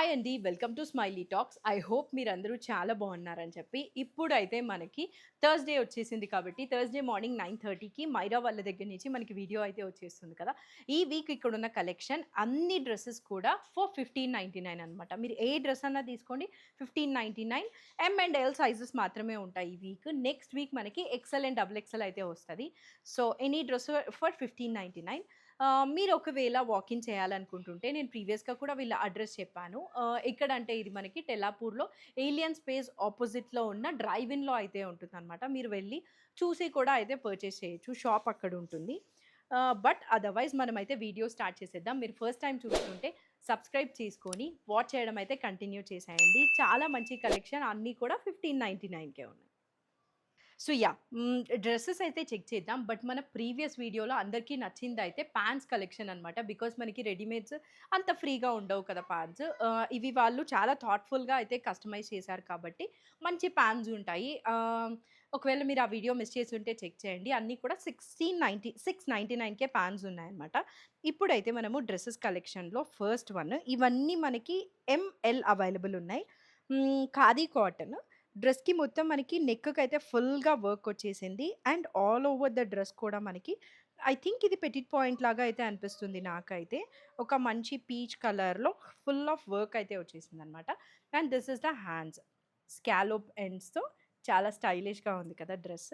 Hi అండి. Welcome to smiley talks. I hope మీరందరూ చాలా బాగున్నారని చెప్పి. ఇప్పుడైతే మనకి థర్స్‌డే వచ్చేసింది కాబట్టి థర్స్‌డే మార్నింగ్ 9:30కి మైరా వాళ్ళ దగ్గర నుంచి మనకి వీడియో అయితే వచ్చేస్తుంది కదా! ఈ వీక్ ఇక్కడున్న కలెక్షన్ అన్ని డ్రెసెస్ కూడా ఫర్ 1599 అనమాట. మీరు ఏ డ్రెస్ అన్నా తీసుకోండి 1599. ఎమ్ అండ్ ఎల్ సైజెస్ మాత్రమే ఉంటాయి ఈ వీక్. నెక్స్ట్ వీక్ మనకి ఎక్సెల్ అండ్ డబుల్ ఎక్సెల్ అయితే వస్తది. So any dress for 1599. మీరు ఒకవేళ వాకిన్ చేయాలనుకుంటుంటే నేను ప్రీవియస్‌గా కూడా వీళ్ళ అడ్రెస్ చెప్పాను. ఎక్కడంటే ఇది మనకి టెల్లాపూర్‌లో ఏలియన్ స్పేస్ ఆపోజిట్‌లో ఉన్న డ్రైవ్ ఇన్‌లో అయితే ఉంటుందనమాట. మీరు వెళ్ళి చూసి కూడా అయితే పర్చేస్ చేయొచ్చు. షాప్ అక్కడ ఉంటుంది. బట్ అదర్‌వైజ్ మనమైతే వీడియో స్టార్ట్ చేసేద్దాం. మీరు ఫస్ట్ టైమ్ చూస్తుంటే సబ్స్క్రైబ్ చేసుకొని వాచ్ చేయడం అయితే కంటిన్యూ చేసేయండి. చాలా మంచి కలెక్షన్ అన్నీ కూడా 1599కే ఉన్నాయి. So yeah! డ్రెసెస్ అయితే చెక్ చేద్దాం. బట్ మన ప్రీవియస్ వీడియోలో అందరికీ నచ్చిందయితే పాంట్స్ కలెక్షన్ అనమాట. బికాజ్ మనకి రెడీమేడ్స్ అంత ఫ్రీగా ఉండవు కదా పాంట్స్. ఇవి వాళ్ళు చాలా థాట్‌ఫుల్‌గా అయితే కస్టమైజ్ చేశారు కాబట్టి మంచి పాంట్స్ ఉంటాయి. ఒకవేళ మీరు ఆ వీడియో మిస్ చేసుంటే చెక్ చేయండి. అన్నీ కూడా 699కే పాంట్స్ ఉన్నాయన్నమాట. ఇప్పుడైతే మనము డ్రెసెస్ కలెక్షన్‌లో ఫస్ట్ వన్ ఇవన్నీ మనకి ఎంఎల్ అవైలబుల్ ఉన్నాయి. ఖాదీ కాటన్. డ్రెస్‌కి మొత్తం మనకి నెక్‌కైతే ఫుల్‌గా వర్క్ వచ్చేసింది. And all over the dress కూడా మనకి ఐ థింక్ ఇది పెటిట్ పాయింట్ లాగా అయితే అనిపిస్తుంది నాకైతే. ఒక మంచి పీచ్ కలర్‌లో ఫుల్ ఆఫ్ వర్క్ అయితే వచ్చేసిందనమాట. And this is the hands. Scallop ఎండ్స్‌తో చాలా స్టైలిష్‌గా ఉంది కదా డ్రెస్.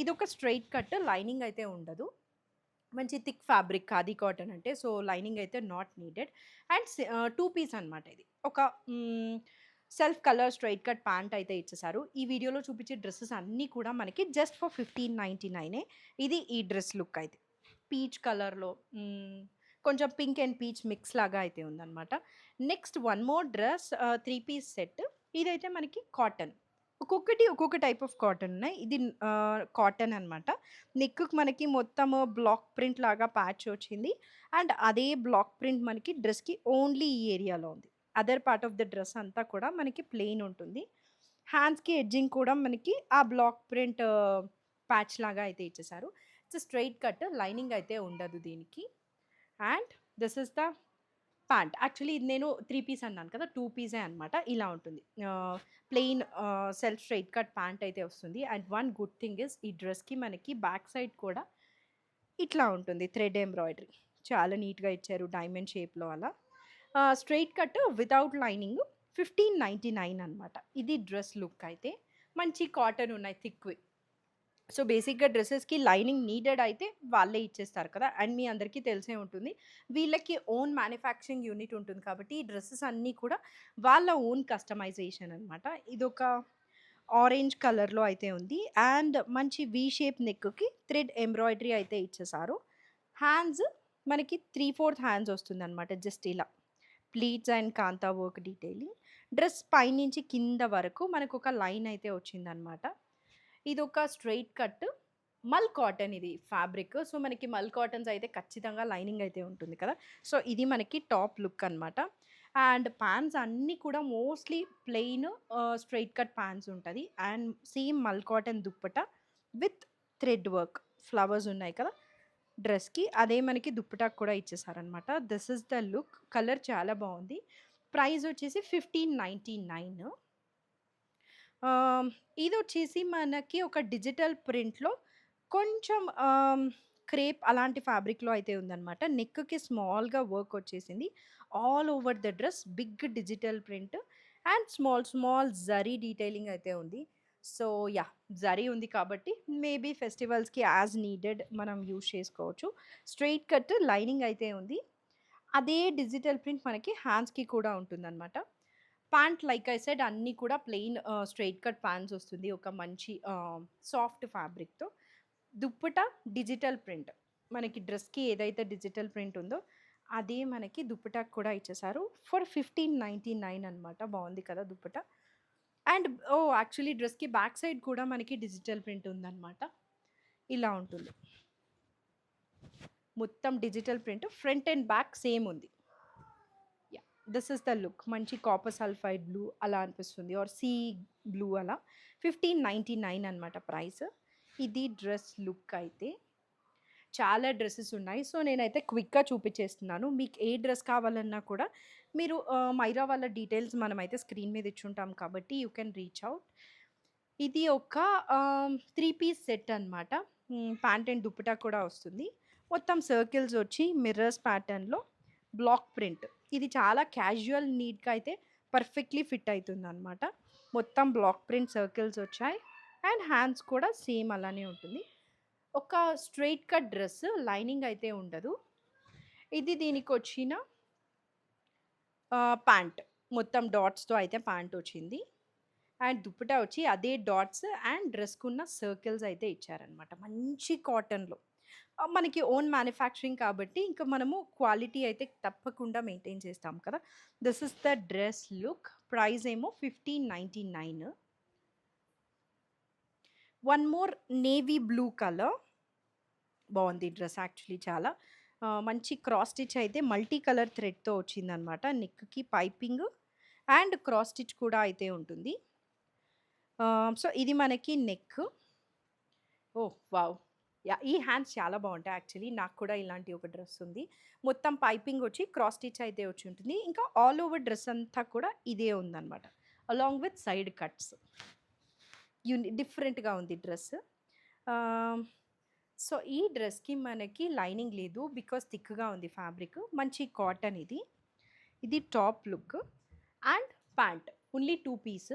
ఇదొక స్ట్రెయిట్ కట్ లైనింగ్ అయితే ఉండదు. మంచి థిక్ ఫ్యాబ్రిక్ ఖాదీ కాటన్ అంటే. సో, లైనింగ్ అయితే నాట్ నీడెడ్. అండ్ 2 పీస్ అనమాట ఇది. ఒక self colour straight cut pant అయితే ఇచ్చేసారు. ఈ వీడియోలో చూపించే డ్రెసెస్ అన్నీ కూడా మనకి జస్ట్ ఫర్ 1599 ఇది ఈ డ్రెస్ లుక్ అయితే. పీచ్ కలర్‌లో కొంచెం పింక్ అండ్ పీచ్ మిక్స్ లాగా అయితే ఉందనమాట. Next one more dress 3 piece set. ఇదైతే మనకి కాటన్. ఒక్కొక్కటి ఒక్కొక్క టైప్ ఆఫ్ కాటన్ ఉన్నాయి. ఇది కాటన్ అనమాట. నెక్‌కి మనకి మొత్తము బ్లాక్ ప్రింట్ లాగా ప్యాచ్ వచ్చింది. అండ్ అదే బ్లాక్ ప్రింట్ మనకి డ్రెస్‌కి ఓన్లీ ఈ ఏరియాలో ఉంది. Other part of the dress అంతా కూడా మనకి ప్లెయిన్ ఉంటుంది. హ్యాండ్స్‌కి ఎడ్జింగ్ కూడా మనకి ఆ బ్లాక్ ప్రింట్ ప్యాచ్ లాగా అయితే ఇచ్చేసారు. ఇట్స్ స్ట్రెయిట్ కట్ లైనింగ్ అయితే ఉండదు దీనికి. And this is the pant. Actually ఇది నేను 3 పీస్ అన్నాను కదా! 2 పీసే అనమాట. ఇలా ఉంటుంది. Plain self straight cut pant అయితే వస్తుంది. And one good thing is ఈ డ్రెస్‌కి మనకి బ్యాక్ సైడ్ కూడా ఇట్లా ఉంటుంది థ్రెడ్ ఎంబ్రాయిడరీ. చాలా నీట్‌గా ఇచ్చారు డైమండ్ షేప్‌లో అలా. స్ట్రెయిట్ కట్ వితౌట్ లైనింగ్ 1599 అనమాట. ఇది డ్రెస్ లుక్ అయితే. మంచి కాటన్ ఉన్నాయి థిక్‌వి. సో, బేసిక్‌గా డ్రెసెస్‌కి లైనింగ్ నీడెడ్ అయితే వాళ్ళే ఇచ్చేస్తారు కదా! అండ్ మీ అందరికీ తెలిసే ఉంటుంది. వీళ్ళకి ఓన్ మ్యానుఫ్యాక్చరింగ్ యూనిట్ ఉంటుంది కాబట్టి, ఈ డ్రెసెస్ అన్నీ కూడా వాళ్ళ ఓన్ కస్టమైజేషన్ అనమాట. ఇదొక ఆరెంజ్ కలర్‌లో అయితే ఉంది. అండ్ మంచి వి షేప్ నెక్‌కి థ్రెడ్ ఎంబ్రాయిడరీ అయితే ఇచ్చేసారు. హ్యాండ్స్ మనకి 3/4 హ్యాండ్స్ వస్తుందనమాట. జస్ట్ ఇలా. Pleats and kantha work detailing. Dress పైనుంచి కింద వరకు మనకొక లైన్ అయితే వచ్చిందనమాట. ఇదొక స్ట్రెయిట్ కట్. మల్ కాటన్ ఇది ఫ్యాబ్రిక్. సో, మనకి మల్ కాటన్స్ అయితే ఖచ్చితంగా లైనింగ్ అయితే ఉంటుంది కదా! సో, ఇది మనకి టాప్ లుక్ అనమాట. అండ్ పాంట్స్ అన్నీ కూడా mostly plain straight cut pants ఉంటది. And same mul cotton dupatta with thread work. Flowers ఉన్నాయి కదా! డ్రెస్‌కి అదే మనకి దుప్పటాకు కూడా ఇచ్చేసారనమాట. This is the look. Colour చాలా బావుంది. ప్రైస్ వచ్చేసి 1599. ఆహ్, ఇదొచ్చేసి మనకి ఒక డిజిటల్ ప్రింట్‌లో కొంచెం క్రేప్ అలాంటి ఫ్యాబ్రిక్‌లో అయితే ఉందనమాట. నెక్‌కి స్మాల్‌గా వర్క్ వచ్చేసింది. All over the dress big digital print and small small zari detailing అయితే ఉంది. So, yeah! జరీ ఉంది కాబట్టి మేబీ ఫెస్టివల్స్‌కి యాస్ నీడెడ్ మనం యూజ్ చేసుకోవచ్చు. స్ట్రెయిట్ కట్ లైనింగ్ అయితే ఉంది. అదే డిజిటల్ ప్రింట్ మనకి హ్యాండ్స్‌కి కూడా ఉంటుందనమాట. ప్యాంట్ లైక్ ఐ సెడ్ అన్నీ కూడా ప్లెయిన్ స్ట్రెయిట్ కట్ ప్యాంట్స్ వస్తుంది. ఒక మంచి సాఫ్ట్ ఫ్యాబ్రిక్‌తో. Dupatta digital print. మనకి డ్రెస్‌కి ఏదైతే డిజిటల్ ప్రింట్ ఉందో, అదే మనకి దుప్పటాకి కూడా ఇచ్చేసారు. ఫర్ 1599 అనమాట. బావుంది కదా దుప్పట. అండ్ యాక్చువల్లీ డ్రెస్‌కి బ్యాక్ సైడ్ కూడా మనకి డిజిటల్ ప్రింట్ ఉందనమాట. ఇలా ఉంటుంది. మొత్తం digital print. Front and back same ఉంది. Yeah! This is the look. మంచి కాపర్ సల్ఫైడ్ బ్లూ అలా అనిపిస్తుంది. ఆర్ సీ బ్లూ అలా. 1599 అనమాట ప్రైస్. ఇది డ్రెస్ లుక్ అయితే. చాలా డ్రెసెస్ ఉన్నాయి. సో, నేనైతే క్విక్‌గా చూపించేస్తున్నాను. మీకు ఏ డ్రెస్ కావాలన్నా కూడా మీరు మైరా వాళ్ళ డీటెయిల్స్ మనమైతే స్క్రీన్ మీద ఇచ్చుంటాం కాబట్టి యూ కెన్ రీచ్ ఔట్. ఇది ఒక 3 పీస్ సెట్ అనమాట. ప్యాంట్ అండ్ దుపట్టా కూడా వస్తుంది. మొత్తం సర్కిల్స్ వచ్చి మిర్రర్స్ ప్యాటర్న్‌లో బ్లాక్ ప్రింట్. ఇది చాలా క్యాజువల్ నీట్‌గా అయితే పర్ఫెక్ట్‌లీ ఫిట్ అయితుందనమాట. మొత్తం బ్లాక్ ప్రింట్ సర్కిల్స్ వచ్చాయి. అండ్ హ్యాండ్స్ కూడా సేమ్ అలానే ఉంటుంది. ఒక స్ట్రెయిట్ కట్ డ్రెస్ లైనింగ్ అయితే ఉండదు. ఇది దీనికొచ్చిన ప్యాంట్. మొత్తం డాట్స్‌తో అయితే ప్యాంట్ వచ్చింది. అండ్ దుపట్టా వచ్చి అదే డాట్స్ అండ్ డ్రెస్‌కున్న సర్కిల్స్ అయితే ఇచ్చారనమాట. మంచి కాటన్‌లో. మనకి ఓన్ మ్యానుఫ్యాక్చరింగ్ కాబట్టి ఇంకా మనము క్వాలిటీ అయితే తప్పకుండా మెయింటైన్ చేస్తాం కదా! This is the dress look. Price ఏమో 1599. One more navy blue colour. బావుంది డ్రెస్ యాక్చువల్లీ చాలా. మంచి క్రాస్ స్టిచ్ అయితే మల్టీ కలర్ థ్రెడ్‌తో వచ్చిందనమాట. నెక్‌కి పైపింగ్ అండ్ క్రాస్ స్టిచ్ కూడా అయితే ఉంటుంది. సో, ఇది మనకి నెక్. ఓహ్! వావ్! యాహ్! ఈ హ్యాండ్స్ చాలా బావుంటాయి యాక్చువల్లీ. నాకు కూడా ఇలాంటి ఒక డ్రెస్ ఉంది. మొత్తం పైపింగ్ వచ్చి క్రాస్ స్టిచ్ అయితే వచ్చి ఉంటుంది. ఇంకా ఆల్ ఓవర్ డ్రెస్ అంతా కూడా ఇదే ఉందనమాట. Along with side cuts. డిఫరెంట్‌గా ఉంది డ్రెస్. ఆహ్, సో, ఈ డ్రెస్‌కి మనకి లైనింగ్ లేదు. బికాజ్ థిక్‌గా ఉంది ఫ్యాబ్రిక్. మంచి కాటన్ ఇది. ఇది top look and pant. Only 2 piece.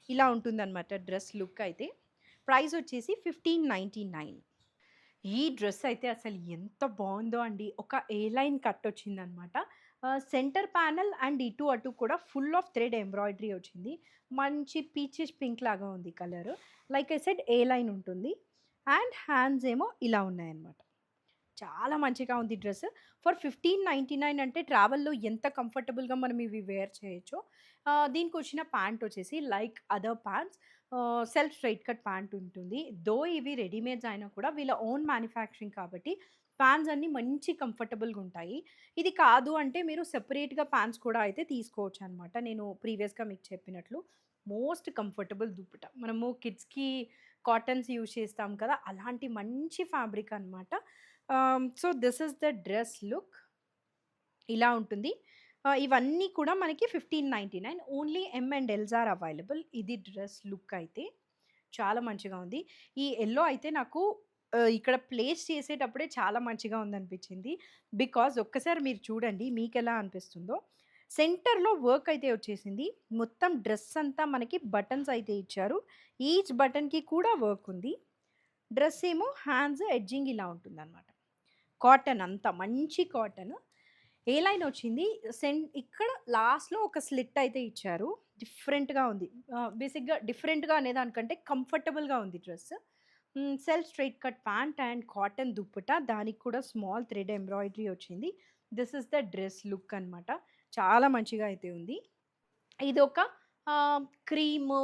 ఇలా ఉంటుందనమాట డ్రెస్ లుక్ అయితే. ప్రైస్ వచ్చేసి 1599. ఈ డ్రెస్ అయితే అసలు ఎంత బావుందో అండి. ఒక ఏ లైన్ కట్ వచ్చిందనమాట. సెంటర్ ప్యానెల్ అండ్ ఇటు అటు కూడా ఫుల్ ఆఫ్ థ్రెడ్ ఎంబ్రాయిడరీ వచ్చింది. మంచి పీచిష్ పింక్ లాగా ఉంది colour. Like I said A line ఉంటుంది. అండ్ హ్యాండ్స్ ఏమో ఇలా ఉన్నాయన్నమాట. చాలా మంచిగా ఉంది డ్రెస్. ఫర్ 1599 అంటే ట్రావెల్‌లో ఎంత కంఫర్టబుల్‌గా మనం ఇవి వేర్ చేయొచ్చో. దీనికొచ్చిన ప్యాంట్ వచ్చేసి like other pants self straight cut pant ఉంటుంది. దో ఇవి రెడీమేడ్స్ అయినా కూడా వీళ్ళ ఓన్ మ్యానుఫ్యాక్చరింగ్ కాబట్టి ప్యాంట్స్ అన్నీ మంచి కంఫర్టబుల్‌గా ఉంటాయి. ఇది కాదు అంటే మీరు సెపరేట్‌గా ప్యాంట్స్ కూడా అయితే తీసుకోవచ్చనమాట. నేను ప్రీవియస్‌గా మీకు చెప్పినట్లు. Most comfortable dupatta. మనము కిడ్స్‌కి కాటన్స్ యూజ్ చేస్తాం కదా! అలాంటి మంచి ఫ్యాబ్రిక్ అనమాట. So, this is the dress look. ఇలా ఉంటుంది. ఇవన్నీ కూడా మనకి 1599. Only M and L's are available. ఇది డ్రెస్ లుక్ అయితే. చాలా మంచిగా ఉంది. ఈ యెల్లో అయితే నాకు ఇక్కడ ప్లేస్ చేసేటప్పుడే చాలా మంచిగా ఉందనిపించింది. బికాజ్ ఒక్కసారి మీరు చూడండి మీకెలా అనిపిస్తుందో. సెంటర్‌లో వర్క్ అయితే వచ్చేసింది. మొత్తం డ్రెస్ అంతా మనకి బటన్స్ అయితే ఇచ్చారు. ఈచ్ బటన్‌కి కూడా వర్క్ ఉంది. డ్రెస్ ఏమో హ్యాండ్స్ ఎడ్జింగ్ ఇలా ఉంటుందనమాట. కాటన్ అంతా మంచి కాటన్. ఏ లైన్ వచ్చింది. ఇక్కడ లాస్ట్‌లో ఒక స్లిట్ అయితే ఇచ్చారు. డిఫరెంట్‌గా ఉంది. బేసిక్‌గా డిఫరెంట్‌గా అనేదానికంటే కంఫర్టబుల్‌గా ఉంది dress. Self straight cut pant and cotton dupatta. దానికి కూడా స్మాల్ థ్రెడ్ ఎంబ్రాయిడరీ వచ్చింది. This is the dress look అనమాట. చాలా మంచిగా అయితే ఉంది. ఇదొక క్రీము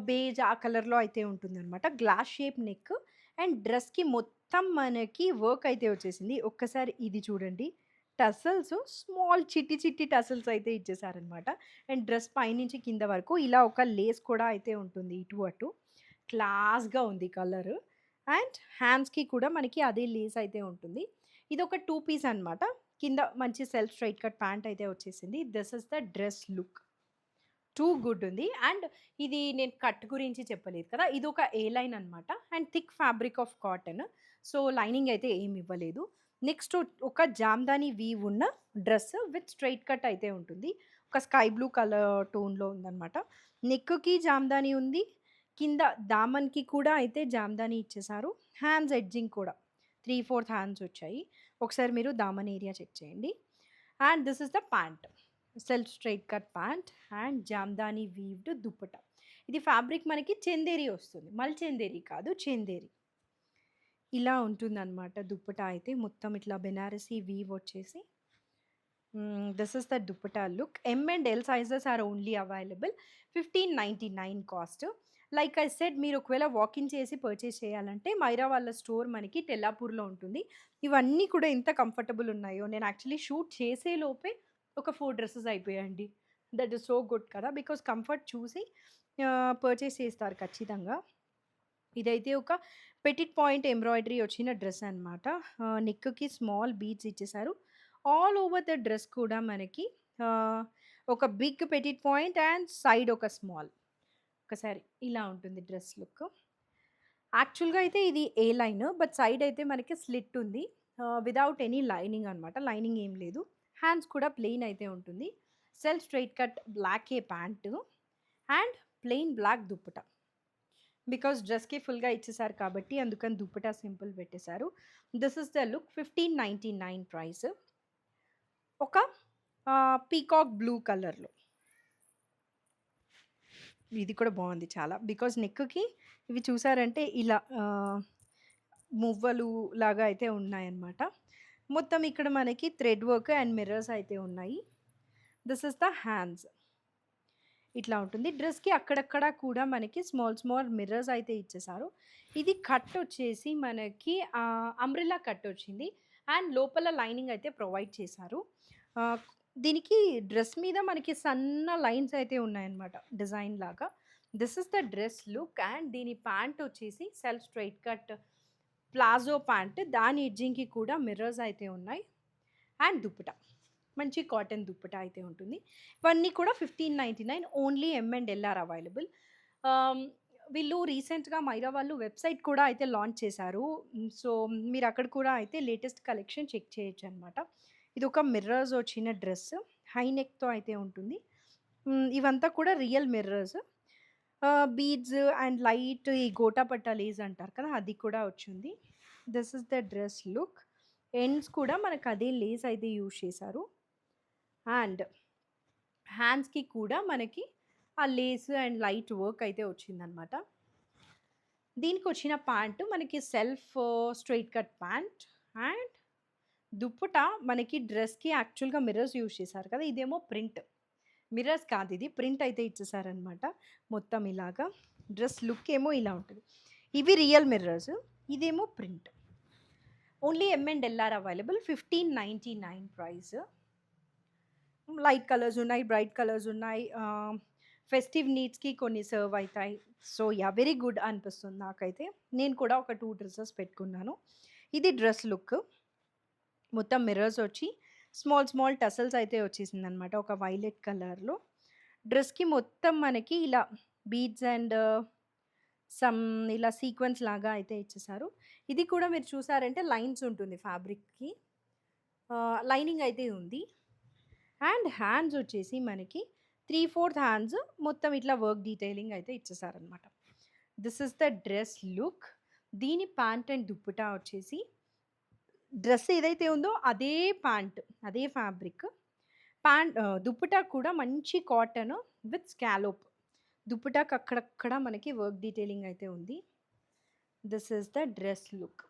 బేజ్ ఆ కలర్‌లో అయితే ఉంటుందనమాట. గ్లాస్ షేప్ నెక్ అండ్ డ్రెస్‌కి మొత్తం మనకి వర్క్ అయితే వచ్చేసింది. ఒక్కసారి ఇది చూడండి. టసల్స్ స్మాల్ చిట్టి చిట్టి టసల్స్ అయితే ఇచ్చేసారనమాట. అండ్ డ్రెస్ పైనుంచి కింద వరకు ఇలా ఒక లేస్ కూడా అయితే ఉంటుంది ఇటు అటు. క్లాస్‌గా ఉంది కలరు. అండ్ హ్యాండ్స్‌కి కూడా మనకి అదే లేస్ అయితే ఉంటుంది. ఇదొక 2 పీస్ అనమాట. కింద మంచి సెల్ఫ్ స్ట్రెయిట్ కట్ ప్యాంట్ అయితే వచ్చేసింది. This is the dress look. Too good ఉంది. అండ్ ఇది నేను కట్ గురించి చెప్పలేదు కదా! ఇదొక ఏ లైన్ అనమాట. And thick fabric of cotton. So, lining అయితే ఏమి ఇవ్వలేదు. నెక్స్ట్ ఒక జామ్దాని వీవ్ ఉన్న డ్రెస్ విత్ స్ట్రెయిట్ కట్ అయితే ఉంటుంది. ఒక స్కై బ్లూ కలర్ టోన్‌లో ఉందనమాట. నెక్‌కి జామ్దాని ఉంది. కింద దామన్‌కి కూడా అయితే జామ్దాని ఇచ్చేసారు. హ్యాండ్స్ ఎడ్జింగ్ కూడా 3/4 హ్యాండ్స్ వచ్చాయి. ఒకసారి మీరు దామన్ ఏరియా చెక్ చేయండి. And this is the pant. Self straight cut pant and Jamdani weaved dupatta. ఇది ఫ్యాబ్రిక్ మనకి చందేరి వస్తుంది. మల్ చందేరి కాదు చందేరి. ఇలా ఉంటుందన్నమాట దుప్పటా అయితే. మొత్తం ఇట్లా బెనారసీ వీవ్ వచ్చేసి. This is the dupatta look. M and L sizes are only available. 1599 cost. Like I said మీరు ఒకవేళ వాకిన్ చేసి పర్చేస్ చేయాలంటే మైరా వాళ్ళ స్టోర్ మనకి టెల్లాపూర్‌లో ఉంటుంది. ఇవన్నీ కూడా ఎంత కంఫర్టబుల్ ఉన్నాయో నేను యాక్చువల్లీ షూట్ చేసే లోపే ఒక 4 డ్రెసెస్ అయిపోయాయండి. దట్ ఈస్ సో గుడ్ కదా! బికాజ్ కంఫర్ట్ చూసి పర్చేస్ చేస్తారు ఖచ్చితంగా. ఇదైతే ఒక పెటిట్ పాయింట్ ఎంబ్రాయిడరీ వచ్చిన డ్రెస్ అనమాట. నెక్‌కి స్మాల్ బీడ్స్ ఇచ్చేసారు. ఆల్ ఓవర్ ద డ్రెస్ కూడా మనకి ఆహ్, ఒక big petit point and side ఒక స్మాల్. ఒకసారి ఇలా ఉంటుంది డ్రెస్ లుక్. యాక్చువల్‌గా అయితే ఇది ఏ లైన్. బట్ సైడ్ అయితే మనకి స్లిట్ ఉంది. వితౌట్ ఎనీ లైనింగ్ అనమాట. లైనింగ్ ఏం లేదు. హ్యాండ్స్ కూడా ప్లెయిన్ అయితే ఉంటుంది. సెల్ఫ్ స్ట్రెయిట్ కట్ బ్లాకే pant and plain black dupatta. Because డ్రెస్‌కి ఫుల్‌గా ఇచ్చేసారు కాబట్టి అందుకని దుప్పట సింపుల్ పెట్టేశారు. This is the look 1599 price. ఒక పీకాక్ బ్లూ కలర్‌లో. ఇది కూడా బాగుంది చాలా. బికాస్ నెక్‌కి ఇవి చూసారంటే ఇలా మువ్వలు లాగా అయితే ఉన్నాయన్నమాట. మొత్తం ఇక్కడ మనకి థ్రెడ్ వర్క్ అండ్ మిర్రర్స్ అయితే ఉన్నాయి. This is the hands. ఇట్లా ఉంటుంది. డ్రెస్‌కి అక్కడక్కడ కూడా మనకి స్మాల్ స్మాల్ మిర్రర్స్ అయితే ఇచ్చేసారు. ఇది కట్ వచ్చేసి మనకి అంబ్రెల్లా కట్ వచ్చింది. అండ్ లోపల లైనింగ్ అయితే ప్రొవైడ్ చేశారు. ఆహ్, దీనికి డ్రెస్ మీద మనకి సన్న లైన్స్ అయితే ఉన్నాయన్నమాట డిజైన్ లాగా. This is the dress look and దీని ప్యాంట్ వచ్చేసి self straight cut palazzo pant. దాని ఎడ్జింగ్‌కి కూడా మిర్రర్స్ అయితే ఉన్నాయి. అండ్ దుప్పట. మంచి కాటన్ దుప్పట అయితే ఉంటుంది. ఇవన్నీ కూడా 1599 only M and L R available. వీళ్ళు రీసెంట్‌గా మైరా వాళ్ళు వెబ్‌సైట్ కూడా అయితే లాంచ్ చేశారు. సో, మీరు అక్కడ కూడా అయితే లేటెస్ట్ కలెక్షన్ చెక్ చేయొచ్చనమాట. ఇదొక మిర్రర్స్ వచ్చిన డ్రెస్. హై నెక్‌తో అయితే ఉంటుంది. ఇవంతా కూడా real mirrors. Beads and light ఈ గోటాపట్టా లేస్ అంటారు కదా! అది కూడా వచ్చింది. This is the dress look. Ends కూడా మనకు అదే లేస్ అయితే యూజ్ చేశారు. అండ్ హ్యాండ్స్‌కి కూడా మనకి ఆ లేస్ అండ్ లైట్ వర్క్ అయితే వచ్చిందనమాట. దీనికొచ్చిన ప్యాంటు మనకి self straight cut pant and dupatta మనకి డ్రెస్‌కి యాక్చువల్‌గా మిర్రర్స్ యూజ్ చేశారు కదా! ఇదేమో ప్రింట్. మిర్రర్స్ కాదు ఇది. ప్రింట్ అయితే ఇచ్చేసారనమాట. మొత్తం ఇలాగా. డ్రెస్ లుక్ ఏమో ఇలా ఉంటది. ఇవి రియల్ మిర్రర్స్. ఇదేమో print. Only M and L R available. 1599 price. Light colours ఉన్నాయి, బ్రైట్ కలర్స్ ఉన్నాయి. ఫెస్టివ్ నీడ్స్‌కి కొన్ని సర్వ్ అయితాయి. So, yeah! వెరీ గుడ్ అనిపిస్తుంది నాకైతే. నేను కూడా ఒక 2 డ్రెసెస్ పెట్టుకున్నాను. ఇది డ్రెస్ లుక్. మొత్తం మిర్రర్స్ వచ్చి స్మాల్ స్మాల్ టసల్స్ అయితే వచ్చేసిందనమాట. ఒక వైలెట్ కలర్‌లో. డ్రెస్‌కి మొత్తం మనకి ఇలా బీడ్స్ అండ్ సమ్ ఇలా సీక్వెన్స్ లాగా అయితే ఇచ్చేసారు. ఇది కూడా మీరు చూసారంటే లైన్స్ ఉంటుంది ఫ్యాబ్రిక్‌కి. లైనింగ్ అయితే ఉంది. అండ్ హ్యాండ్స్ వచ్చేసి మనకి 3/4 హ్యాండ్స్ మొత్తం ఇట్లా వర్క్ డీటెయిలింగ్ అయితే ఇచ్చేసారనమాట. This is the dress look. దీని ప్యాంట్ అండ్ దుప్పటా వచ్చేసి డ్రెస్ ఏదైతే ఉందో అదే ప్యాంట్, అదే ఫ్యాబ్రిక్. దుప్పటా కూడా మంచి కాటన్ విత్ స్కాలోప్. దుప్పటాకి అక్కడక్కడ మనకి వర్క్ డీటెయిలింగ్ అయితే ఉంది. This is the dress look.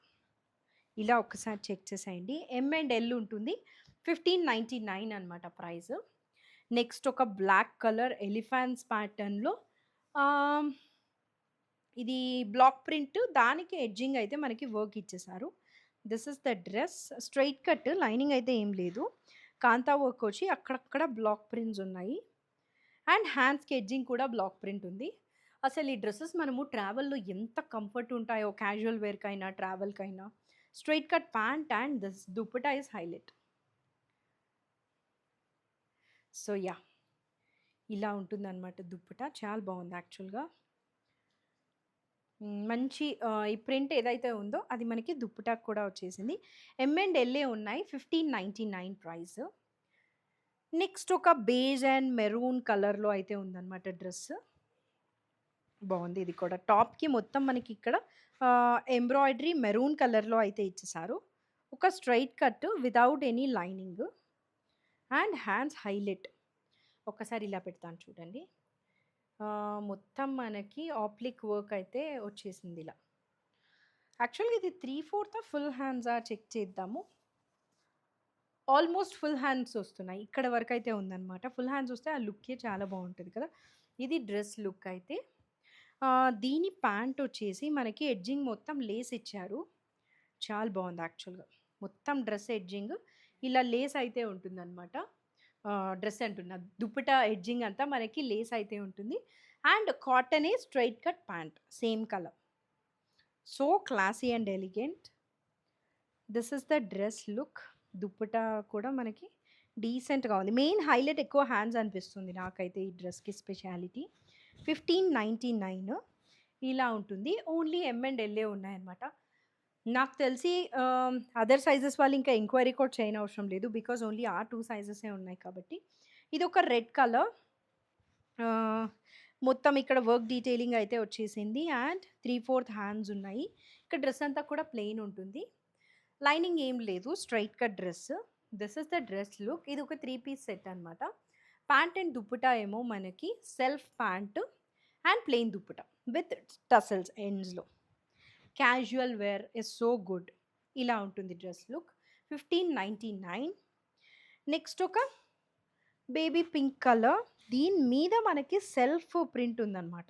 ఇలా ఒక్కసారి చెక్ చేసేయండి. ఎమ్ అండ్ ఎల్ ఉంటుంది. 1599 అనమాట ప్రైస్. నెక్స్ట్ ఒక బ్లాక్ కలర్ ఎలిఫాంట్స్ ప్యాటర్న్‌లో ఇది బ్లాక్ ప్రింట్. దానికి ఎడ్జింగ్ అయితే మనకి వర్క్ ఇచ్చేసారు. This is the dress. Straight cut lining అయితే ఏం లేదు. కాంతా వర్క్ వచ్చి అక్కడక్కడ బ్లాక్ ప్రింట్స్ ఉన్నాయి. అండ్ హ్యాండ్స్‌కి ఎడ్జింగ్ కూడా బ్లాక్ ప్రింట్ ఉంది. అసలు ఈ డ్రెసెస్ మనము ట్రావెల్‌లో ఎంత కంఫర్ట్ ఉంటాయో క్యాజువల్ వేర్‌కైనా, ట్రావెల్‌కైనా. Straight cut pant and this dupatta is highlight. So, yeah! ఇలా ఉంటుందనమాట దుప్పట. చాలా బాగుంది యాక్చువల్‌గా. మంచి ఈ ప్రింట్ ఏదైతే ఉందో అది మనకి దుప్పటాకు కూడా వచ్చేసింది. ఎమ్ అండ్ ఎల్ఏ ఉన్నాయి. 1599 ప్రైస్. నెక్స్ట్ ఒక బేజ్ అండ్ మెరూన్ కలర్‌లో అయితే ఉందనమాట డ్రెస్. బాగుంది ఇది కూడా. టాప్‌కి మొత్తం మనకి ఇక్కడ ఎంబ్రాయిడరీ మెరూన్ కలర్‌లో అయితే ఇచ్చేసారు. ఒక straight cut without any lining and hands highlight. ఒక్కసారి ఇలా పెడతాను చూడండి. మొత్తం మనకి ఆప్లిక్ వర్క్ అయితే వచ్చేసింది ఇలా. యాక్చువల్‌గా ఇది 3/4 ఫుల్ హ్యాండ్సా చెక్ చేద్దాము. ఆల్మోస్ట్ ఫుల్ హ్యాండ్స్ వస్తున్నాయి. ఇక్కడ వరకు అయితే ఉందనమాట. ఫుల్ హ్యాండ్స్ వస్తే ఆ లుక్కే చాలా బాగుంటుంది కదా! ఇది డ్రెస్ లుక్ అయితే. దీని ప్యాంట్ వచ్చేసి మనకి ఎడ్జింగ్ మొత్తం లేస్ ఇచ్చారు. చాలా బాగుంది యాక్చువల్‌గా. మొత్తం డ్రెస్ ఎడ్జింగ్ ఇలా లేస్ అయితే ఉంటుందనమాట. డ్రెస్ అంటున్నా, దుప్పటా ఎడ్జింగ్ అంతా మనకి లేస్ అయితే ఉంటుంది. అండ్ కాటనే straight cut pant same colour. So classy and elegant. This is the dress look. Dupatta కూడా మనకి డీసెంట్గా ఉంది. మెయిన్ హైలైట్ ఎక్కువ హ్యాండ్స్ అనిపిస్తుంది నాకైతే ఈ డ్రెస్కి స్పెషాలిటీ. 1599 ఇలా ఉంటుంది. ఓన్లీ ఎమ్ అండ్ ఎల్ఏ ఉన్నాయన్నమాట. నాకు తెలిసి అదర్ సైజెస్ వాళ్ళు ఇంకా ఎంక్వైరీ కూడా చేయని అవసరం లేదు. బికాజ్ ఓన్లీ ఆ 2 సైజెసే ఉన్నాయి కాబట్టి. ఇది ఒక రెడ్ కలర్. మొత్తం ఇక్కడ వర్క్ డీటెయిలింగ్ అయితే వచ్చేసింది. అండ్ 3/4 హ్యాండ్స్ ఉన్నాయి. ఇక్కడ డ్రెస్ అంతా కూడా ప్లెయిన్ ఉంటుంది. లైనింగ్ ఏం లేదు, straight cut dress. This is the dress look. ఇది ఒక 3 పీస్ సెట్ అనమాట. ప్యాంట్ అండ్ దుప్పటా ఏమో మనకి self pant and plain dupatta with tassels ఎండ్స్లో. Casual wear is so good. ఇలా ఉంటుంది డ్రెస్ లుక్. 1599. నెక్స్ట్ ఒక బేబీ పింక్ కలర్. దీని మీద మనకి సెల్ఫ్ ప్రింట్ ఉందన్నమాట.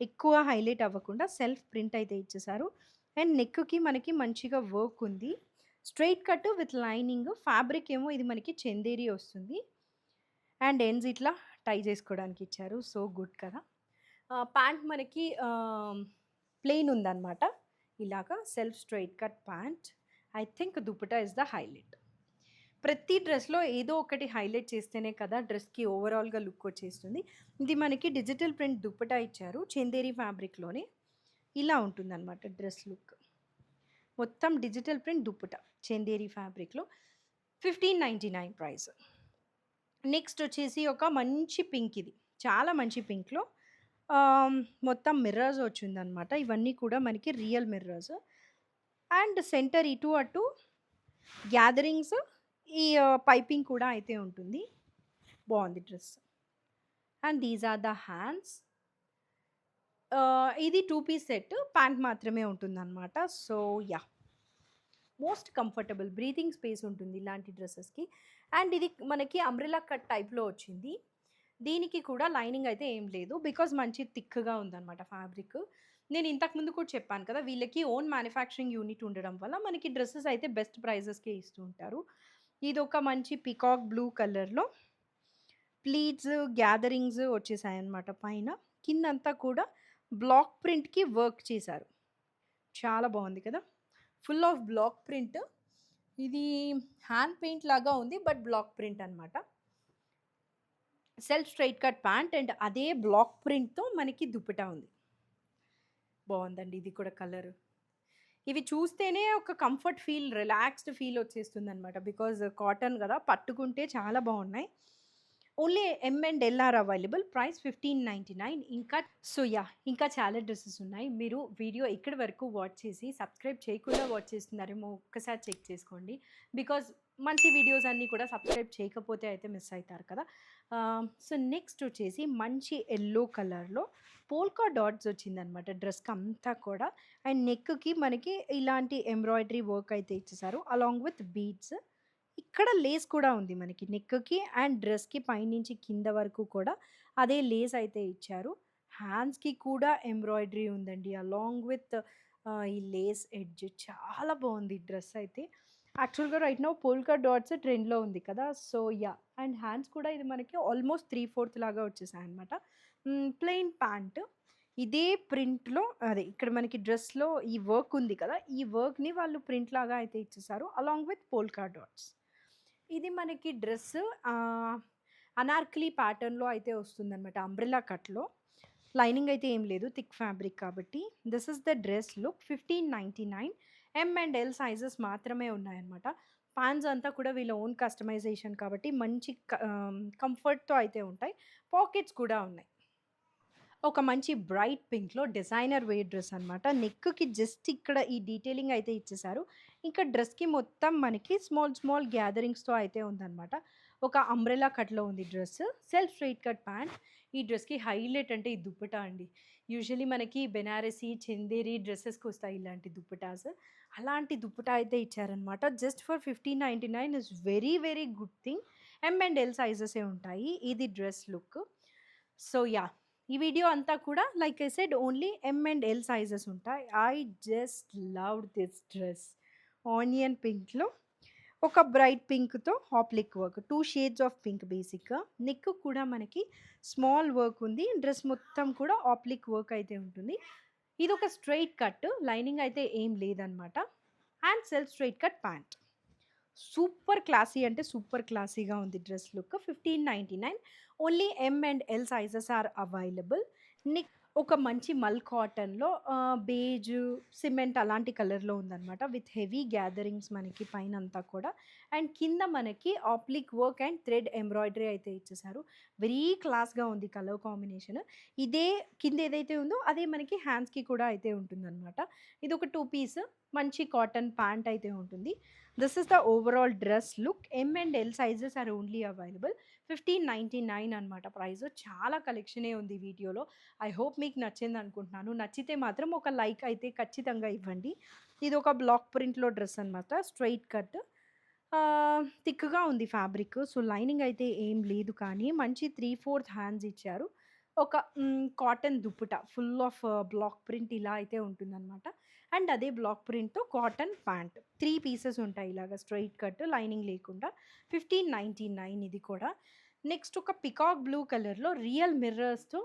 ఎక్కువ హైలైట్ అవ్వకుండా సెల్ఫ్ ప్రింట్ అయితే ఇచ్చేసారు. అండ్ నెక్కి మనకి మంచిగా వర్క్ ఉంది. Straight cut with lining. Fabric ఏమో ఇది మనకి చందేరి వస్తుంది. అండ్ ఎండ్స్ ఇట్లా టై చేసుకోవడానికి ఇచ్చారు. సో గుడ్ కదా. ప్యాంట్ మనకి ప్లెయిన్ ఉందన్నమాట. ఇలాగా self straight cut pant. I think dupatta is the highlight. ప్రతి డ్రెస్లో ఏదో ఒకటి హైలైట్ చేస్తేనే కదా డ్రెస్కి ఓవరాల్గా లుక్ వచ్చేస్తుంది. ఇది మనకి డిజిటల్ ప్రింట్ దుపట్టా ఇచ్చారు చందేరి ఫ్యాబ్రిక్లోనే. ఇలా ఉంటుందన్నమాట డ్రెస్ లుక్. మొత్తం డిజిటల్ ప్రింట్ దుపట్టా చందేరి ఫ్యాబ్రిక్లో. 1599 ప్రైస్. నెక్స్ట్ వచ్చేసి ఒక మంచి పింక్. ఇది చాలా మంచి పింక్లో మొత్తం మిర్రర్స్ వచ్చిందనమాట. ఇవన్నీ కూడా మనకి రియల్ మిర్రర్స్. అండ్ సెంటర్ ఇటు అటు గ్యాదరింగ్స్, ఈ పైపింగ్ కూడా అయితే ఉంటుంది. బాగుంది dress. And these are the hands. ఇది 2 పీస్ సెట్. ప్యాంట్ మాత్రమే ఉంటుందన్నమాట. So yeah, most comfortable, breathing space ఉంటుంది ఇలాంటి డ్రెస్సెస్కి. అండ్ ఇది మనకి అంబ్రెలా కట్ టైప్లో వచ్చింది. దీనికి కూడా లైనింగ్ అయితే ఏం లేదు, బికాజ్ మంచి థిక్గా ఉందన్నమాట ఫ్యాబ్రిక్. నేను ఇంతకుముందు కూడా చెప్పాను కదా, వీళ్ళకి ఓన్ మ్యానుఫ్యాక్చరింగ్ యూనిట్ ఉండడం వల్ల మనకి డ్రెస్సెస్ అయితే బెస్ట్ ప్రైజెస్కే ఇస్తూ ఉంటారు. ఇది ఒక మంచి పికాక్ బ్లూ కలర్లో ప్లీట్స్ గ్యాదరింగ్స్ వచ్చేసాయన్నమాట. పైన కిందంతా కూడా బ్లాక్ ప్రింట్కి వర్క్ చేశారు. చాలా బాగుంది కదా, ఫుల్ ఆఫ్ బ్లాక్ ప్రింట్. ఇది హ్యాండ్ పెయింట్ లాగా ఉంది, బట్ బ్లాక్ ప్రింట్ అనమాట. Self straight cut pant and అదే బ్లాక్ ప్రింట్తో మనకి దుపట్టా ఉంది. బాగుందండి ఇది కూడా కలర్. ఇవి చూస్తేనే ఒక కంఫర్ట్ ఫీల్, రిలాక్స్డ్ ఫీల్ వచ్చేస్తుంది అనమాట. బికాజ్ కాటన్ కదా, పట్టుకుంటే చాలా బాగున్నాయి. Only M and L R available. Price 1599. ఇంకా సో యా, ఇంకా చాలా డ్రెస్సెస్ ఉన్నాయి. మీరు వీడియో ఇక్కడి వరకు వాచ్ చేసి సబ్స్క్రైబ్ చేయకుండా వాచ్ చేస్తున్నారేమో ఒక్కసారి చెక్ చేసుకోండి. బికాజ్ మంచి వీడియోస్ అన్నీ కూడా సబ్స్క్రైబ్ చేయకపోతే అయితే మిస్ అవుతారు కదా. సో నెక్స్ట్ వచ్చేసి మంచి ఎల్లో కలర్లో పోల్కా డాట్స్ వచ్చిందనమాట డ్రెస్కి అంతా కూడా. అండ్ నెక్కి మనకి ఇలాంటి ఎంబ్రాయిడరీ వర్క్ అయితే ఇచ్చేసారు అలాంగ్ విత్ బీడ్స్. ఇక్కడ లేస్ కూడా ఉంది మనకి నెక్కి అండ్ డ్రెస్కి పైనుంచి కింద వరకు కూడా అదే లేస్ అయితే ఇచ్చారు. హ్యాండ్స్కి కూడా ఎంబ్రాయిడరీ ఉందండి అలాంగ్ విత్ ఈ లేస్ ఎడ్జ్. చాలా బాగుంది డ్రెస్ అయితే. యాక్చువల్గా రైట్ నౌ పోల్కా డాట్స్ ట్రెండ్లో ఉంది కదా. సో యా, అండ్ హ్యాండ్స్ కూడా ఇది మనకి ఆల్మోస్ట్ 3/4 లాగా వచ్చేసాయి అనమాట. Plain pant. ఇదే ప్రింట్లో, అదే ఇక్కడ మనకి డ్రెస్లో ఈ వర్క్ ఉంది కదా, ఈ వర్క్ని వాళ్ళు ప్రింట్ లాగా అయితే ఇచ్చేసారు అలాంగ్ విత్ పోల్కా డాట్స్. ఇది మనకి డ్రెస్ అనార్కలి ప్యాటర్న్లో అయితే వస్తుందన్నమాట, అంబ్రెలా కట్లో. లైనింగ్ అయితే ఏం లేదు, థిక్ ఫ్యాబ్రిక్ కాబట్టి. This is the dress look. 1599. M and L sizes మాత్రమే ఉన్నాయన్నమాట. ప్యాంట్స్ అంతా కూడా వీళ్ళ ఓన్ కస్టమైజేషన్ కాబట్టి మంచి కంఫర్ట్తో అయితే ఉంటాయి. పాకెట్స్ కూడా ఉన్నాయి. ఒక మంచి బ్రైట్ పింక్లో డిజైనర్ వేర్ డ్రెస్ అనమాట. నెక్కి జస్ట్ ఇక్కడ ఈ డీటెయిలింగ్ అయితే ఇచ్చేసారు. ఇంకా డ్రెస్కి మొత్తం మనకి స్మాల్ స్మాల్ గ్యాదరింగ్స్తో అయితే ఉందన్నమాట. ఒక అంబ్రెలా కట్లో ఉంది dress. Self straight cut pant. ఈ డ్రెస్కి హైలైట్ అంటే ఈ దుప్పటా అండి. యూజువలీ మనకి బెనారసీ చందేరి డ్రెస్సెస్కి వస్తాయి ఇలాంటి దుప్పటాస్. అలాంటి దుప్పటా అయితే ఇచ్చారనమాట. Just for 1599 is very very good thing. M and L సైజెసే ఉంటాయి. ఇది డ్రెస్ లుక్. సో యా, ఈ వీడియో అంతా కూడా like I said only M and L sizes ఉంటాయి. I just love this dress. Onion పింక్లో ఒక బ్రైట్ పింక్తో applique work, 2 shades of pink బేసిక్గా. నెక్ కూడా మనకి స్మాల్ వర్క్ ఉంది. డ్రెస్ మొత్తం కూడా ఆప్లిక్ వర్క్ అయితే ఉంటుంది. ఇది ఒక స్ట్రైట్ కట్, లైనింగ్ అయితే ఏం లేదనమాట. And self straight cut pant. Super classy అంటే సూపర్ క్లాసీగా ఉంది dress look. 1599. Only M and L sizes are available. నిక్ ఒక మంచి మల్ కాటన్లో బేజ్ సిమెంట్ అలాంటి కలర్లో ఉందన్నమాట. విత్ హెవీ గ్యాదరింగ్స్ మనకి పైన అంతా కూడా. అండ్ కింద మనకి ఆప్లిక్ వర్క్ అండ్ థ్రెడ్ ఎంబ్రాయిడరీ అయితే ఇచ్చేసారు. వెరీ క్లాస్గా ఉంది కలర్ కాంబినేషన్. ఇదే కింద ఏదైతే ఉందో అదే మనకి హ్యాండ్స్కి కూడా అయితే ఉంటుందన్నమాట. ఇది ఒక 2 పీస్ మంచి కాటన్ ప్యాంట్ అయితే ఉంటుంది. This is the overall dress look. M and L sizes are only available. 1599 అనమాట ప్రైస్. చాలా కలెక్షనే ఉంది వీడియోలో. ఐ హోప్ మీకు నచ్చింది అనుకుంటున్నాను. నచ్చితే మాత్రం ఒక లైక్ అయితే ఖచ్చితంగా ఇవ్వండి. ఇది ఒక బ్లాక్ ప్రింట్లో డ్రెస్ అనమాట. స్ట్రైట్ కట్, థిక్గా ఉంది ఫ్యాబ్రిక్. సో లైనింగ్ అయితే ఏం లేదు, కానీ మంచి 3/4 హ్యాండ్స్ ఇచ్చారు. ఒక cotton dupatta full of block print ఇలా అయితే ఉంటుందన్నమాట. అండ్ అదే బ్లాక్ ప్రింట్తో కాటన్ ప్యాంట్ 3 పీసెస్ ఉంటాయి ఇలాగ స్ట్రైట్ కట్, లైనింగ్ లేకుండా. 1599 ఇది కూడా. నెక్స్ట్ ఒక పికాక్ బ్లూ కలర్లో రియల్ మిర్రర్స్తో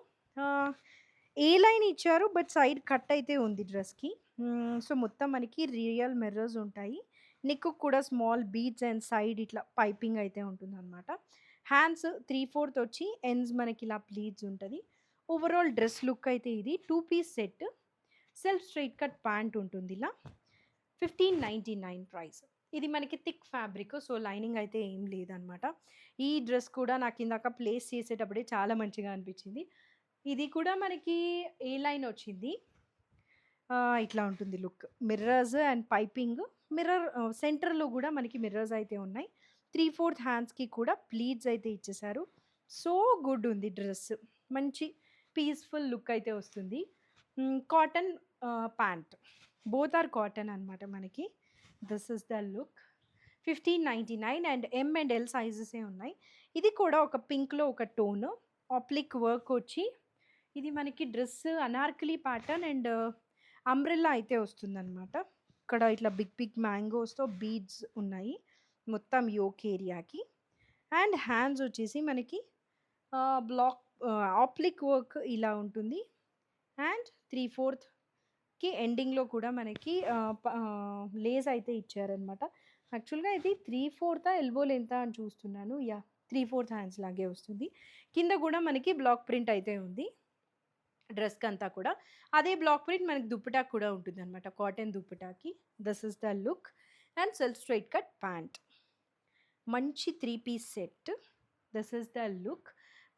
ఏ లైన్ ఇచ్చారు, బట్ సైడ్ కట్ అయితే ఉంది డ్రెస్కి. సో మొత్తం మనకి రియల్ మిర్రర్స్ ఉంటాయి. నెక్ కూడా స్మాల్ బీడ్స్ అండ్ సైడ్ ఇట్లా పైపింగ్ అయితే ఉంటుందన్నమాట. హ్యాండ్స్ 3/4 వచ్చి ఎండ్స్ మనకి ఇలా ప్లీట్స్ ఉంటుంది. ఓవరాల్ డ్రెస్ లుక్ అయితే ఇది 2 piece set. Self straight cut pant ఉంటుంది ఇలా. 1599 ప్రైస్. ఇది మనకి థిక్ ఫ్యాబ్రిక్, సో లైనింగ్ అయితే ఏం లేదనమాట. ఈ డ్రెస్ కూడా నాకు ఇందాక ప్లేస్ చేసేటప్పుడే చాలా మంచిగా అనిపించింది. ఇది కూడా మనకి ఏ లైన్ వచ్చింది, ఇట్లా ఉంటుంది look. Mirrors and piping. Mirror సెంటర్లో కూడా మనకి మిర్రర్స్ అయితే ఉన్నాయి. 3/4 హ్యాండ్స్కి కూడా ప్లీట్స్ అయితే ఇచ్చేసారు. సో గుడ్ ఉంది డ్రెస్. మంచి పీస్ఫుల్ లుక్ అయితే వస్తుంది. Cotton pant, both are cotton అనమాట మనకి. This is the look. 1599 and M and L సైజెసే ఉన్నాయి. ఇది కూడా ఒక పింక్లో ఒక టోన్, ఆప్లిక్ వర్క్ వచ్చి ఇది మనకి dress Anarkali pattern and umbrella అయితే వస్తుందన్నమాట. ఇక్కడ ఇట్లా బిగ్ బిగ్ మ్యాంగోస్తో బీడ్స్ ఉన్నాయి మొత్తం యోక్ ఏరియాకి. అండ్ హ్యాండ్స్ వచ్చేసి మనకి బ్లాక్ ఆప్లిక్ వర్క్ ఇలా ఉంటుంది. అండ్ 3/4కి ఎండింగ్లో కూడా మనకి లేస్ అయితే ఇచ్చారనమాట. యాక్చువల్గా ఇది 3/4 ఎల్బో లెంత్ అని చూస్తున్నాను. యా, 3/4 హ్యాండ్స్ లాగే వస్తుంది. కింద కూడా మనకి బ్లాక్ ప్రింట్ అయితే ఉంది డ్రెస్కి అంతా కూడా. అదే బ్లాక్ ప్రింట్ మనకి దుప్పటాకి కూడా ఉంటుంది అనమాట, కాటన్ దుప్పటాకి. This is the look. And self straight cut pant. మంచి 3 piece set. This is the look.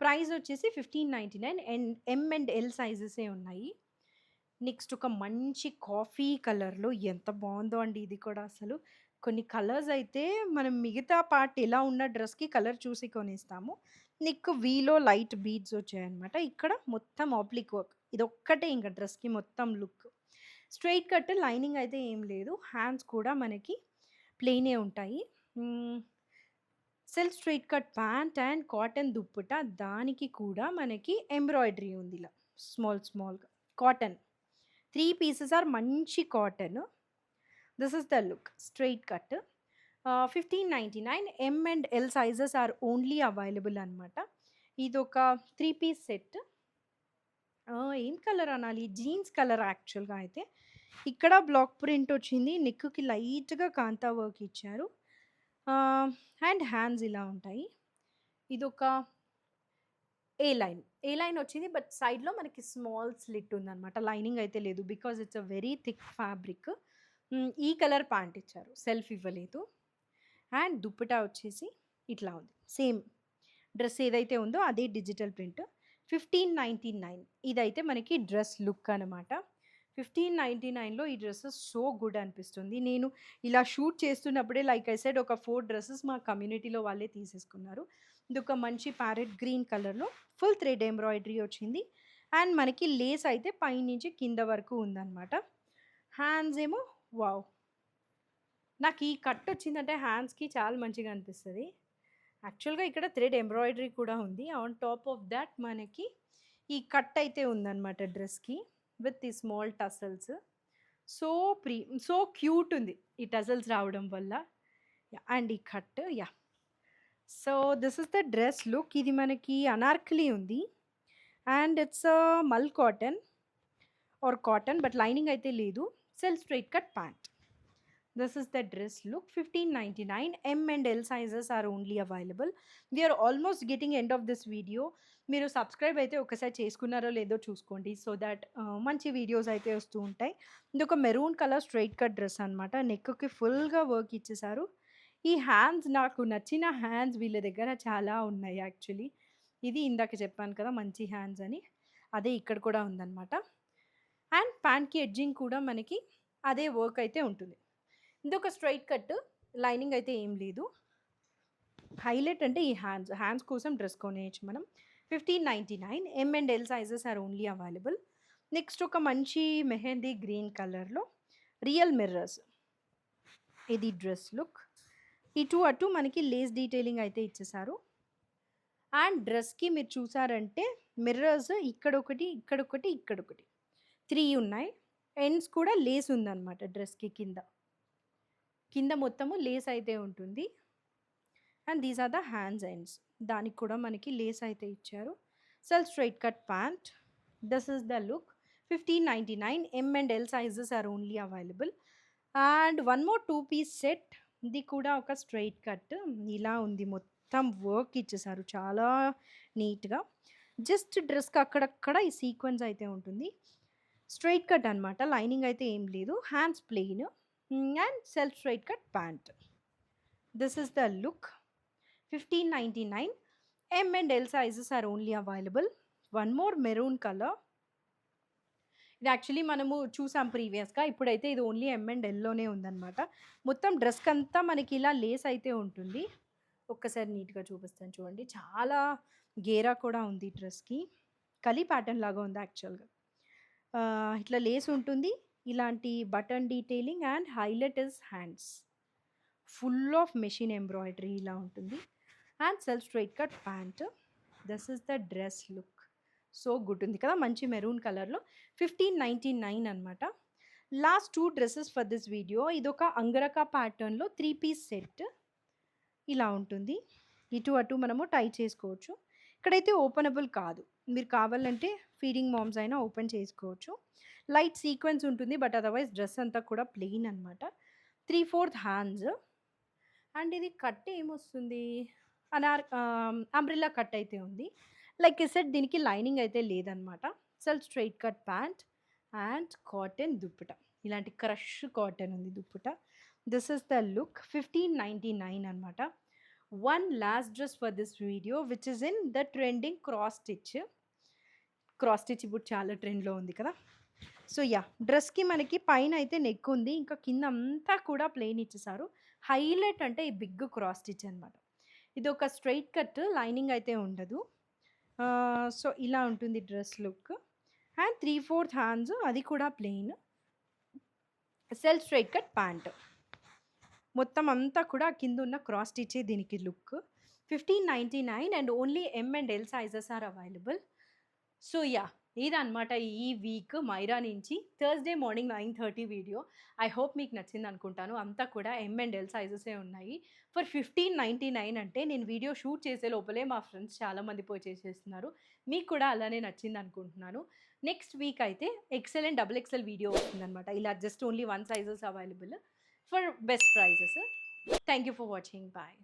Price వచ్చేసి 1599 అండ్ ఎమ్ అండ్ ఎల్ సైజెసే ఉన్నాయి. నెక్స్ట్ ఒక మంచి కాఫీ కలర్లో ఎంత బాగుందో అండి ఇది కూడా. అసలు కొన్ని కలర్స్ అయితే మనం మిగతా పార్ట్ ఎలా ఉన్న డ్రెస్కి కలర్ చూసి కొనిస్తాము. నీకు వీలో లైట్ బీడ్స్ వచ్చాయన్నమాట. ఇక్కడ మొత్తం ఆప్లిక్ వర్క్, ఇది ఒక్కటే ఇంకా డ్రెస్కి మొత్తం లుక్. స్ట్రైట్ కట్, లైనింగ్ అయితే ఏం లేదు. హ్యాండ్స్ కూడా మనకి ప్లెయినే ఉంటాయి. Self straight cut pant and cotton dupatta, దానికి కూడా మనకి ఎంబ్రాయిడరీ ఉంది ఇలా స్మాల్గా. కాటన్ 3 పీసెస్ ఆర్ మంచి cotton. This is the look. Straight cut. 1599 M and L sizes are only available అనమాట. ఇది ఒక 3 పీస్ సెట్. ఏం కలర్ అనాలి, జీన్స్ కలర్ యాక్చువల్గా అయితే. ఇక్కడ బ్లాక్ ప్రింట్ వచ్చింది, నెక్కి లైట్గా కాంతా వర్క్ ఇచ్చారు. అండ్ హ్యాండ్స్ ఇలా ఉంటాయి. ఇదొక ఏ లైన్ వచ్చింది, బట్ సైడ్లో మనకి స్మాల్ స్లిట్ ఉందన్నమాట. లైనింగ్ అయితే లేదు because it's a very thick fabric. ఈ కలర్ ప్యాంట్ ఇచ్చారు, సెల్ఫ్ ఇవ్వలేదు. అండ్ దుప్పటా వచ్చేసి ఇట్లా ఉంది, సేమ్ డ్రెస్ ఏదైతే ఉందో అదే డిజిటల్ ప్రింట్. 1599 ఇదైతే మనకి డ్రెస్ లుక్ అనమాట. 1599లో ఈ డ్రెస్సెస్ సో గుడ్ అనిపిస్తుంది. నేను ఇలా షూట్ చేస్తున్నప్పుడే లైక్ ఐ సెడ్ ఒక 4 డ్రెస్సెస్ మా కమ్యూనిటీలో వాళ్ళే తీసేసుకున్నారు. ఇది ఒక మంచి ప్యారెట్ గ్రీన్ కలర్లో ఫుల్ థ్రెడ్ ఎంబ్రాయిడరీ వచ్చింది. అండ్ మనకి లేస్ అయితే పైనుంచి కింద వరకు ఉందన్నమాట. హ్యాండ్స్ ఏమో వావ్, నాకు ఈ కట్ వచ్చిందంటే హ్యాండ్స్కి చాలా మంచిగా అనిపిస్తుంది. యాక్చువల్గా ఇక్కడ థ్రెడ్ ఎంబ్రాయిడరీ కూడా ఉంది. ఆన్ టాప్ ఆఫ్ దాట్ మనకి ఈ కట్ అయితే ఉందన్నమాట డ్రెస్కి విత్ ఈ small tassels. So so cute ఉంది ఈ టసల్స్ రావడం వల్ల. అండ్ ఈ cut, yeah. So this is the dress look. ఇది మనకి అనార్కలి ఉంది and it's mul cotton. Or cotton, but lining అయితే లేదు. Self straight cut pant. This is the dress look. 15.99. M and L sizes are only available. We are almost getting end of this video. మీరు subscribe అయితే ఒకసారి చేసుకున్నారో లేదో చూసుకోండి, so that మంచి videos అయితే వస్తూ ఉంటాయి. ఇది ఒక maroon colour straight cut dress అనమాట. నెక్కి ఫుల్గా వర్క్ ఇచ్చేసారు. ఈ హ్యాండ్స్ నాకు నచ్చిన హ్యాండ్స్ వీళ్ళ దగ్గర చాలా ఉన్నాయి యాక్చువల్లీ. ఇది ఇందాక చెప్పాను కదా మంచి హ్యాండ్స్ అని, అదే ఇక్కడ కూడా ఉందన్నమాట. అండ్ ప్యాంట్కి ఎడ్జింగ్ కూడా మనకి అదే వర్క్ అయితే ఉంటుంది. ఇది ఒక స్ట్రైట్ కట్, లైనింగ్ అయితే ఏం లేదు. హైలైట్ అంటే ఈ హ్యాండ్స్ కోసం డ్రెస్ కొనేయచ్చు మనం. 15.99. M and L sizes are only available. Next ఒక మంచి మెహందీ గ్రీన్ కలర్లో రియల్ మిర్రర్స్. ఇది డ్రెస్ లుక్. ఇటు అటు మనకి లేస్ డీటెయిలింగ్ అయితే ఇచ్చేసారు. అండ్ డ్రెస్కి మీరు చూసారంటే మిర్రర్స్ ఇక్కడొకటి ఇక్కడొకటి ఇక్కడొకటి 3 ఉన్నాయి. ఎండ్స్ కూడా లేస్ ఉందన్నమాట డ్రెస్కి. కింద మొత్తము లేస్ అయితే ఉంటుంది. And these are the hands ends. దానికి కూడా మనకి లేస్ అయితే ఇచ్చారు. Self straight cut pant. This is the look. 15.99. M and L sizes are only available. And one more 2 piece set. ఇది కూడా ఒక స్ట్రైట్ కట్ ఇలా ఉంది. మొత్తం వర్క్ ఇచ్చేసారు చాలా నీట్గా. జస్ట్ డ్రెస్కి అక్కడక్కడ ఈ సీక్వెన్స్ అయితే ఉంటుంది. స్ట్రైట్ కట్ అనమాట, లైనింగ్ అయితే ఏం లేదు. Hands plain and self straight cut pant. This is the look. 15.99. M and L sizes are only available. One more maroon color. ఇది యాక్చువల్లీ మనము చూసాం ప్రీవియస్గా, ఇప్పుడైతే ఇది ఓన్లీ M and Lలోనే ఉందన్నమాట. మొత్తం డ్రెస్కి అంతా మనకి ఇలా లేస్ అయితే ఉంటుంది. ఒక్కసారి నీట్గా చూపిస్తాను చూడండి. చాలా గేరా కూడా ఉంది డ్రెస్కి. కలీ ప్యాటర్న్ లాగా ఉంది యాక్చువల్గా. ఇట్లా లేస్ ఉంటుంది, ఇలాంటి button detailing and highlight is hands. Full of machine embroidery ఇలా ఉంటుంది. And self straight cut pant. This is the dress look. So good ఉంది కదా, మంచి మెరూన్ కలర్లో. 15.99 అనమాట. Last 2 dresses for this video. ఇదొక అంగరకా ప్యాటర్న్లో 3 పీస్ సెట్ ఇలా ఉంటుంది. ఇటు అటు మనము టై చేసుకోవచ్చు. ఇక్కడైతే ఓపెనబుల్ కాదు, మీరు కావాలంటే ఫీడింగ్ మామ్స్ అయినా ఓపెన్ చేసుకోవచ్చు. లైట్ సీక్వెన్స్ ఉంటుంది, బట్ అదర్వైజ్ డ్రెస్ అంతా కూడా ప్లెయిన్ అనమాట. 3/4 హ్యాండ్స్. అండ్ ఇది కట్ ఏమొస్తుంది, అంబ్రిల్లా కట్ అయితే ఉంది. లైక్ ఈ సెట్ దీనికి లైనింగ్ అయితే లేదనమాట. Self straight cut pant and cotton dupatta. ఇలాంటి క్రష్ కాటన్ ఉంది dupatta. This is the look. 15.99 అనమాట. One last dress for this video which is in the trending cross stitch. Cross stitch ఇప్పుడు చాలా ట్రెండ్లో ఉంది కదా. సో యా, డ్రెస్కి మనకి పైన అయితే నెక్ ఉంది, ఇంకా కింద అంతా కూడా ప్లెయిన్ ఇచ్చేసారు. హైలైట్ అంటే ఈ బిగ్ క్రాస్ స్టిచ్ అనమాట. ఇది ఒక స్ట్రైట్ కట్, లైనింగ్ అయితే ఉండదు. సో ఇలా ఉంటుంది డ్రెస్ లుక్. అండ్ 3/4 హ్యాండ్స్, అది కూడా plain. Self straight cut pant. మొత్తం అంతా కూడా కింద ఉన్న క్రాస్ స్టిచే దీనికి look. 15.99 and only M and L sizes are available. So yeah, ఇదన్నమాట ఈ వీక్ మైరా నుంచి Thursday morning 9:30 video. I hope మీకు నచ్చింది అనుకుంటాను. అంతా కూడా M and L సైజెసే ఉన్నాయి. ఫర్ 15.99 అంటే నేను వీడియో షూట్ చేసే లోపలే మా ఫ్రెండ్స్ చాలామంది పర్చేస్ చేస్తున్నారు. మీకు కూడా అలానే నచ్చింది అనుకుంటున్నాను. నెక్స్ట్ వీక్ అయితే XL and XXL వీడియో వస్తుందన్నమాట. ఇలా just only 1 sizes available for best prices. Thank you for watching. Bye.